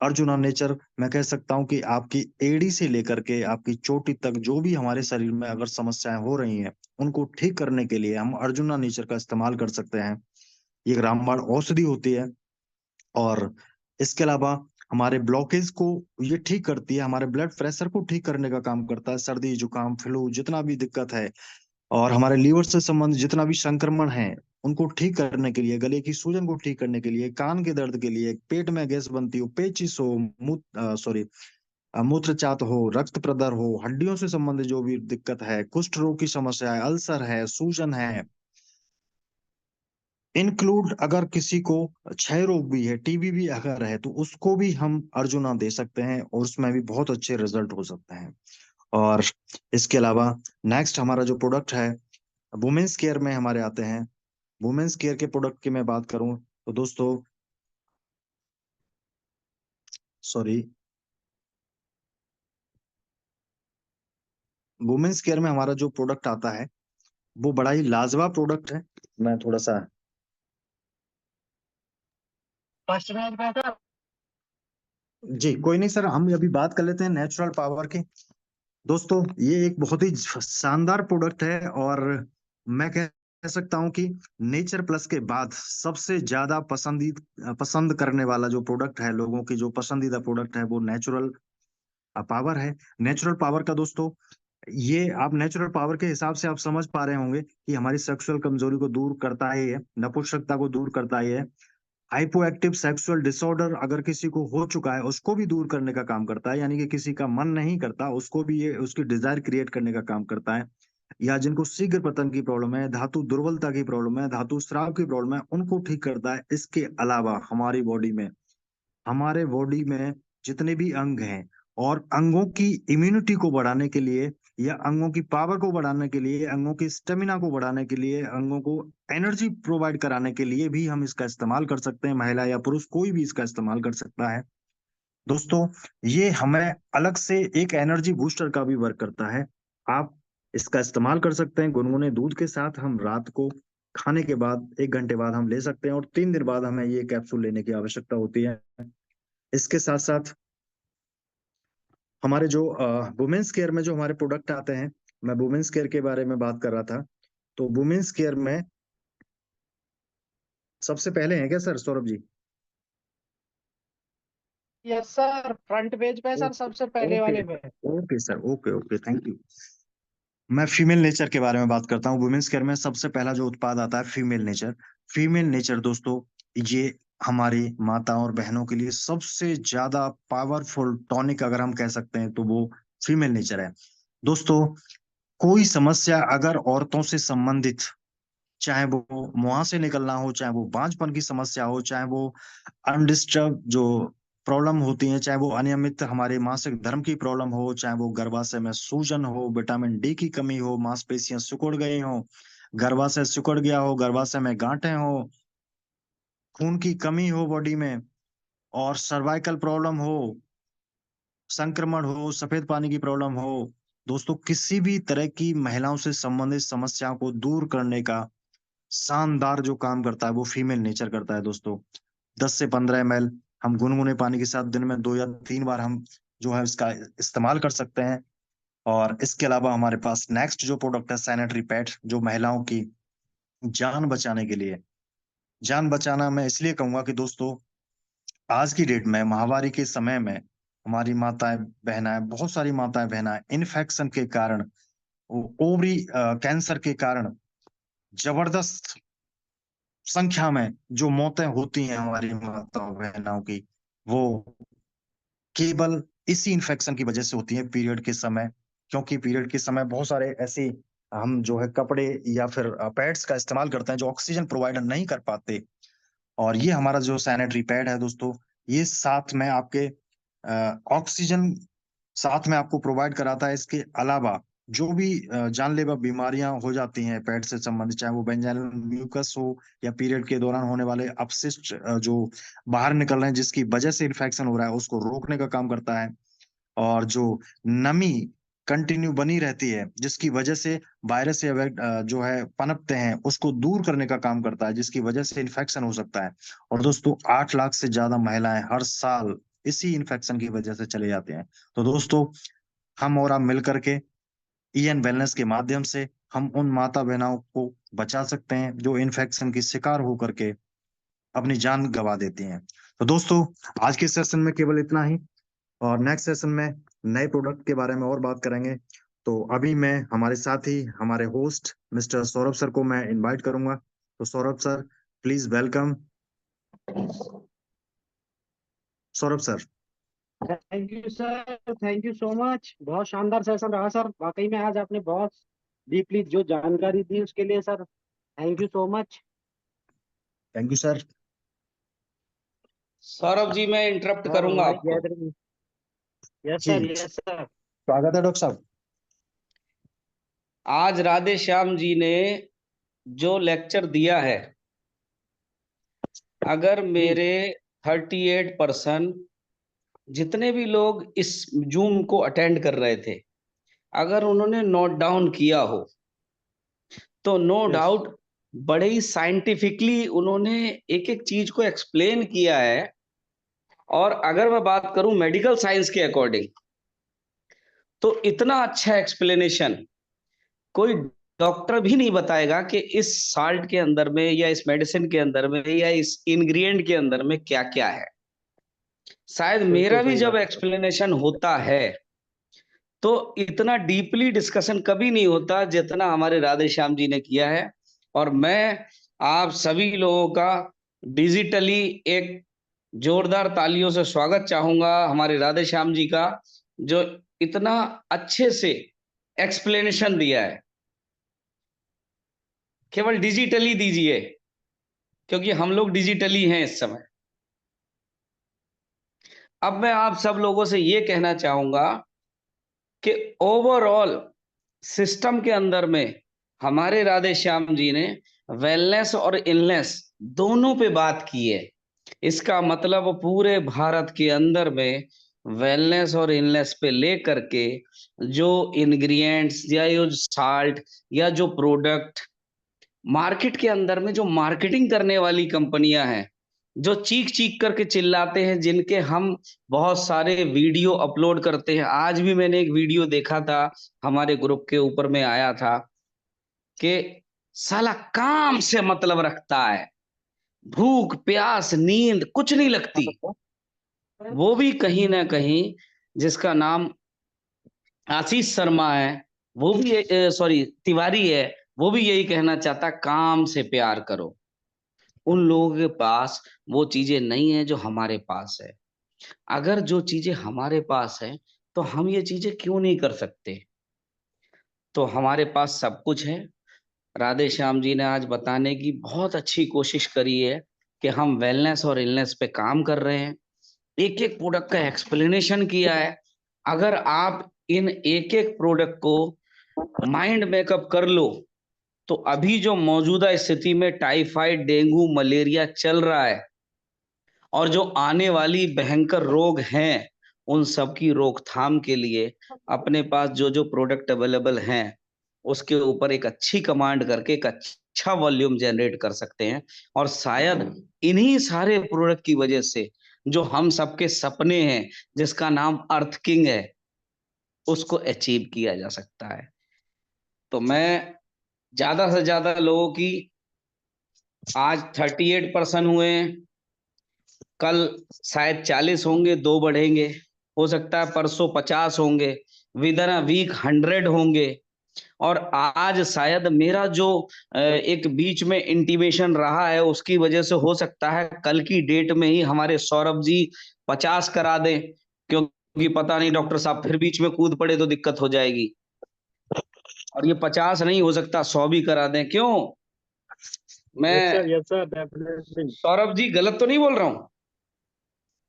अर्जुना नेचर, मैं कह सकता हूं कि आपकी एड़ी से लेकर के आपकी चोटी तक जो भी हमारे शरीर में अगर समस्याएं हो रही हैं उनको ठीक करने के लिए हम अर्जुना नेचर का इस्तेमाल कर सकते हैं। ये एक रामबाण औषधि होती है। और इसके अलावा हमारे ब्लॉकेज को ये ठीक करती है, हमारे ब्लड प्रेशर को ठीक करने का काम करता है, सर्दी जुकाम फ्लू जितना भी दिक्कत है, और हमारे लीवर से संबंधित जितना भी संक्रमण है उनको ठीक करने के लिए, गले की सूजन को ठीक करने के लिए, कान के दर्द के लिए, पेट में गैस बनती हो, पेचिस हो, मूत्रचात हो, रक्त प्रदर हो, हड्डियों से संबंधित जो भी दिक्कत है, कुष्ठ रोग की समस्या है, अल्सर है, सूजन है, इंक्लूड अगर किसी को क्षय रोग भी है, टीबी भी अगर है, तो उसको भी हम अर्जुना दे सकते हैं और उसमें भी बहुत अच्छे रिजल्ट हो सकते हैं। और इसके अलावा नेक्स्ट हमारा जो प्रोडक्ट है वुमेन्स केयर में हमारे आते हैं। वुमेन्स केयर के प्रोडक्ट की मैं बात करूं तो दोस्तों, सॉरी, वुमेन्स केयर में हमारा जो प्रोडक्ट आता है वो बड़ा ही लाजवाब प्रोडक्ट है। मैं थोड़ा सा, जी कोई नहीं सर, हम अभी बात कर लेते हैं नेचुरल पावर की। दोस्तों, ये एक बहुत ही शानदार प्रोडक्ट है, और मैं कह सकता हूं कि नेचर प्लस के बाद सबसे ज्यादा पसंद करने वाला जो प्रोडक्ट है, लोगों की जो पसंदीदा प्रोडक्ट है, वो नेचुरल पावर है। नेचुरल पावर का दोस्तों, ये आप नेचुरल पावर के हिसाब से आप समझ पा रहे होंगे कि हमारी सेक्सुअल कमजोरी को दूर करता ही है, नपुंसकता को दूर करता ही है, हाइपो एक्टिव सेक्सुअल डिसऑर्डर अगर किसी को हो चुका है उसको भी दूर करने का काम करता है, यानी कि किसी का मन नहीं करता उसको भी ये उसकी डिजायर क्रिएट करने का काम करता है। या जिनको शीघ्र पतन की प्रॉब्लम है, धातु दुर्बलता की प्रॉब्लम है, धातु स्राव की प्रॉब्लम है, उनको ठीक करता है। इसके अलावा हमारे बॉडी में जितने भी अंग हैं, और अंगों की इम्यूनिटी को बढ़ाने के लिए, या अंगों की पावर को बढ़ाने के लिए, अंगों की स्टेमिना को बढ़ाने के लिए, अंगों को एनर्जी प्रोवाइड कराने के लिए भी हम इसका इस्तेमाल कर सकते हैं। महिला या पुरुष कोई भी इसका इस्तेमाल कर सकता है। दोस्तों, ये हमें अलग से एक एनर्जी बूस्टर का भी वर्क करता है। आप इसका इस्तेमाल कर सकते हैं गुनगुने दूध के साथ। हम रात को खाने के बाद 1 घंटे बाद हम ले सकते हैं, और 3 दिन बाद हमें ये कैप्सूल लेने की आवश्यकता होती है। इसके साथ साथ हमारे जो वुमेन्स केयर में जो हमारे प्रोडक्ट आते हैं, मैं वुमेन्स केयर के बारे में बात कर रहा था। तो वुमेन्स केयर में सबसे पहले है क्या सर, सौरभ जी? यस सर, फ्रंट पेज पे सर, सबसे पहले ओके वाले पे। Okay sir, okay okay, thank you. मैं फीमेल नेचर के बारे में बात करता हूँ। वुमेन्स केयर में सबसे पहला जो उत्पाद आता है फीमेल नेचर। फीमेल नेचर दोस्तों, ये हमारी माताओं और बहनों के लिए सबसे ज्यादा पावरफुल टॉनिक अगर हम कह सकते हैं तो वो फीमेल नेचर है। दोस्तों, कोई समस्या अगर औरतों से संबंधित, चाहे वो मुंह से निकलना हो, चाहे वो बांझपन की समस्या हो, चाहे वो अनडिस्टर्ब जो प्रॉब्लम होती है, चाहे वो अनियमित हमारे मासिक धर्म की प्रॉब्लम हो, चाहे वो गर्भाशय में सूजन हो, विटामिन डी की कमी हो, मांसपेशियां सिकुड़ गई हो, गर्भाशय सिकुड़ गया हो, गर्भाशय में गांठें हो, खून की कमी हो बॉडी में, और सर्वाइकल प्रॉब्लम हो, संक्रमण हो, सफेद पानी की प्रॉब्लम हो, दोस्तों किसी भी तरह की महिलाओं से संबंधित समस्याओं को दूर करने का शानदार जो काम करता है वो फीमेल नेचर करता है दोस्तों। 10 से 15 ml हम गुनगुने पानी के साथ दिन में 2 या 3 बार हम जो है इसका इस्तेमाल कर सकते हैं। और इसके अलावा हमारे पास नेक्स्ट जो प्रोडक्ट है सैनिटरी पैड, जो महिलाओं की जान बचाने के लिए, जान बचाना मैं इसलिए कहूंगा कि दोस्तों आज की डेट में महामारी के समय में हमारी माताएं बहनाएं, बहुत सारी माताएं बहनाएं इन्फेक्शन के कारण, ओवरी कैंसर के कारण जबरदस्त संख्या में जो मौतें होती हैं हमारी माताओं बहनों की, वो केवल इसी इन्फेक्शन की वजह से होती है पीरियड के समय। क्योंकि पीरियड के समय बहुत सारे ऐसे हम जो है कपड़े या फिर पैड्स का इस्तेमाल करते हैं जो ऑक्सीजन प्रोवाइड नहीं कर पाते। और ये हमारा जो सैनिटरी पैड है दोस्तों, ये साथ में आपके ऑक्सीजन साथ में आपको प्रोवाइड कराता है। इसके अलावा जो भी जानलेवा बीमारियां हो जाती हैं पेट से संबंधित, चाहे वो वेजाइनल म्यूकस हो या पीरियड के दौरान होने वाले अपशिष्ट जो बाहर निकल रहे हैं जिसकी वजह से इन्फेक्शन हो रहा है, उसको रोकने का काम करता है। और जो नमी कंटिन्यू बनी रहती है जिसकी वजह से वायरस या जो है पनपते हैं, उसको दूर करने का काम करता है, जिसकी वजह से इन्फेक्शन हो सकता है। और दोस्तों 8 लाख से ज्यादा महिलाएं हर साल इसी इन्फेक्शन की वजह से चले जाते हैं। तो दोस्तों, हम और आप मिलकर के ईएन वेलनेस के माध्यम से हम उन माता बहनों को बचा सकते हैं जो इन्फेक्शन की शिकार होकर के अपनी जान गंवा देती हैं। तो दोस्तों, आज के सेशन में केवल इतना ही, और नेक्स्ट सेशन में नए प्रोडक्ट के बारे में और बात करेंगे। तो अभी मैं हमारे साथ ही हमारे होस्ट मिस्टर सौरभ सर को मैं इनवाइट करूंगा। तो Saurabh sir, please welcome. Saurabh sir. Thank you sir, thank you so much. बहुत शानदार सेशन रहा सर, वाकई में आज आपने बहुत डीपली जो जानकारी दी उसके लिए sir thank you so much. Thank you sir. Saurabh ji, मैं इंटरप्ट और करूंगा हमारी आपको। गैदरिंग। यस जी, सर, यस सर। स्वागत है डॉक्टर साहब। आज राधे श्याम जी ने जो लेक्चर दिया है, अगर जी। मेरे 38% जितने भी लोग इस जूम को अटेंड कर रहे थे, अगर उन्होंने नोट डाउन किया हो तो नो यस। डाउट बड़े ही साइंटिफिकली उन्होंने एक एक चीज को एक्सप्लेन किया है। और अगर मैं बात करूं मेडिकल साइंस के अकॉर्डिंग, तो इतना अच्छा एक्सप्लेनेशन कोई डॉक्टर भी नहीं बताएगा कि इस साल्ट के अंदर में या इस मेडिसिन के अंदर में या इस इंग्रेडिएंट के अंदर में क्या क्या है। शायद बिल्कुल मेरा भी सही जब बात है सर। एक्सप्लेनेशन होता है तो इतना डीपली डिस्कशन कभी नहीं होता जितना हमारे राधे श्याम जी ने किया है। और मैं आप सभी लोगों का डिजिटली एक जोरदार तालियों से स्वागत चाहूंगा हमारे राधे श्याम जी का, जो इतना अच्छे से एक्सप्लेनेशन दिया है। केवल डिजिटली दीजिए, क्योंकि हम लोग डिजिटली हैं इस समय। अब मैं आप सब लोगों से ये कहना चाहूंगा कि ओवरऑल सिस्टम के अंदर में हमारे राधे श्याम जी ने वेलनेस और इलनेस दोनों पे बात की है। इसका मतलब पूरे भारत के अंदर में वेलनेस और इलनेस पे लेकर के जो इंग्रेडिएंट्स या जो साल्ट या जो प्रोडक्ट मार्केट के अंदर में जो मार्केटिंग करने वाली कंपनियां हैं, जो चीख चीख करके चिल्लाते हैं, जिनके हम बहुत सारे वीडियो अपलोड करते हैं। आज भी मैंने एक वीडियो देखा था, हमारे ग्रुप के ऊपर में आया था कि साला काम से मतलब रखता है, भूख प्यास नींद कुछ नहीं लगती। वो भी कहीं ना कहीं, जिसका नाम आशीष शर्मा है, वो भी सॉरी तिवारी है, वो भी यही कहना चाहता, काम से प्यार करो। उन लोगों के पास वो चीजें नहीं है जो हमारे पास है। अगर जो चीजें हमारे पास है तो हम ये चीजें क्यों नहीं कर सकते? तो हमारे पास सब कुछ है। राधे श्याम जी ने आज बताने की बहुत अच्छी कोशिश करी है कि हम वेलनेस और इलनेस पे काम कर रहे हैं। एक एक प्रोडक्ट का एक्सप्लेनेशन किया है। अगर आप इन एक एक प्रोडक्ट को माइंड मेकअप कर लो तो अभी जो मौजूदा स्थिति में टाइफाइड, डेंगू, मलेरिया चल रहा है और जो आने वाली भयंकर रोग हैं, उन सब की रोकथाम के लिए अपने पास जो जो प्रोडक्ट अवेलेबल हैं उसके ऊपर एक अच्छी कमांड करके एक अच्छा वॉल्यूम जनरेट कर सकते हैं। और शायद इन्हीं सारे प्रोडक्ट की वजह से जो हम सबके सपने हैं, जिसका नाम अर्थ किंग है, उसको अचीव किया जा सकता है। तो मैं ज्यादा से ज्यादा लोगों की, आज 38% हुए हैं, कल शायद 40 होंगे, 2 बढ़ेंगे, हो सकता है परसों 50 होंगे, विद इन अ वीक 100 होंगे। और आज शायद मेरा जो एक बीच में इंटीमेशन रहा है उसकी वजह से हो सकता है कल की डेट में ही हमारे सौरभ जी 50 करा दें, क्योंकि पता नहीं डॉक्टर साहब फिर बीच में कूद पड़े तो दिक्कत हो जाएगी। और ये 50 नहीं, हो सकता 100 भी करा दें। क्यों? मैं yes sir, definitely. Saurabh ji गलत तो नहीं बोल रहा हूँ?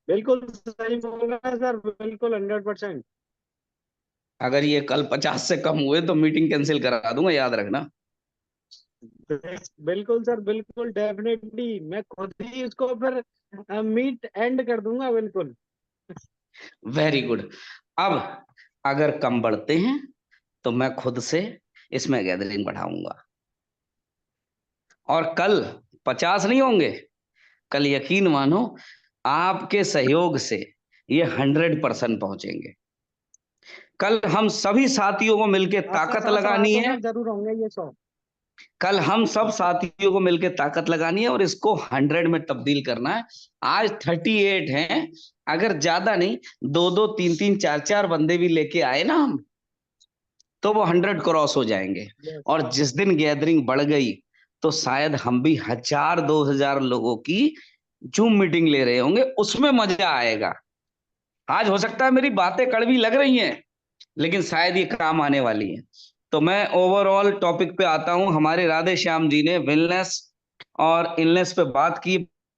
बिल्कुल सही बोल रहा है सर, बिल्कुल 100%। अगर ये कल 50 से कम हुए तो मीटिंग कैंसिल करा दूंगा, याद रखना। बिल्कुल सर, बिल्कुल डेफिनेटली, मैं खुद ही इसको फिर मीट एंड कर दूंगा, बिल्कुल। Very good. अब अगर कम बढ़ते हैं तो मैं खुद से इसमें गैदरिंग बढ़ाऊंगा, और कल 50 नहीं होंगे, कल यकीन मानो आपके सहयोग से ये 100% पहुंचेंगे। कल हम सभी साथियों को मिलकर आपके ताकत साथ रहा लगानी तो है। सर जरूर होंगे ये 100। कल हम सब साथियों को मिलकर ताकत लगानी है और इसको 100 में तब्दील करना है। आज 38 हैं, अगर ज्यादा नहीं, 2-2, 3-3, 4-4 बंदे भी लेके आए ना हम, तो वो 100 क्रॉस हो जाएंगे। यस। और जिस दिन गैदरिंग बढ़ गई तो शायद हम भी 1000-2000 लोगों की जूम मीटिंग ले रहे होंगे, उसमें मजा आएगा। आज हो सकता है मेरी बातें कड़वी लग रही हैं, लेकिन शायद ये काम आने वाली है। तो मैं ओवरऑल टॉपिक पे आता हूं। हमारे राधे श्याम जी ने वेलनेस और इलनेस पे बात की।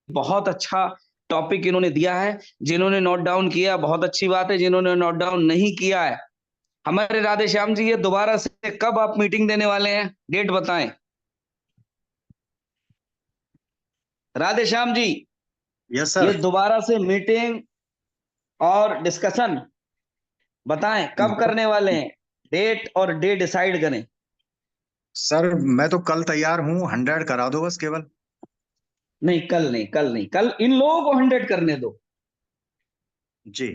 बहुत अच्छा टॉपिक इन्होंने दिया है। जिन्होंने नोट डाउन किया बहुत अच्छी बात है, जिन्होंने नोट डाउन नहीं किया है, हमारे राधे श्याम जी ये दोबारा से कब आप मीटिंग देने वाले हैं, डेट बताएं। राधे श्याम जी, यस ये सर। दोबारा से मीटिंग और डिस्कशन बताएं कब करने वाले हैं, डेट और डे डिसाइड करें। सर मैं तो कल तैयार हूँ, 100 करा दो बस केवल। नहीं कल नहीं, कल नहीं, कल इन लोगों को 100 करने दो। जी।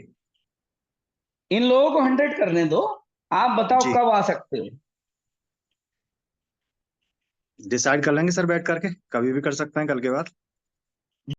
इन लोगों को 100 करने दो। आप बताओ जी, कब आ सकते हो। डिसाइड कर लेंगे सर बैठ करके, कभी भी कर सकते हैं कल के बाद।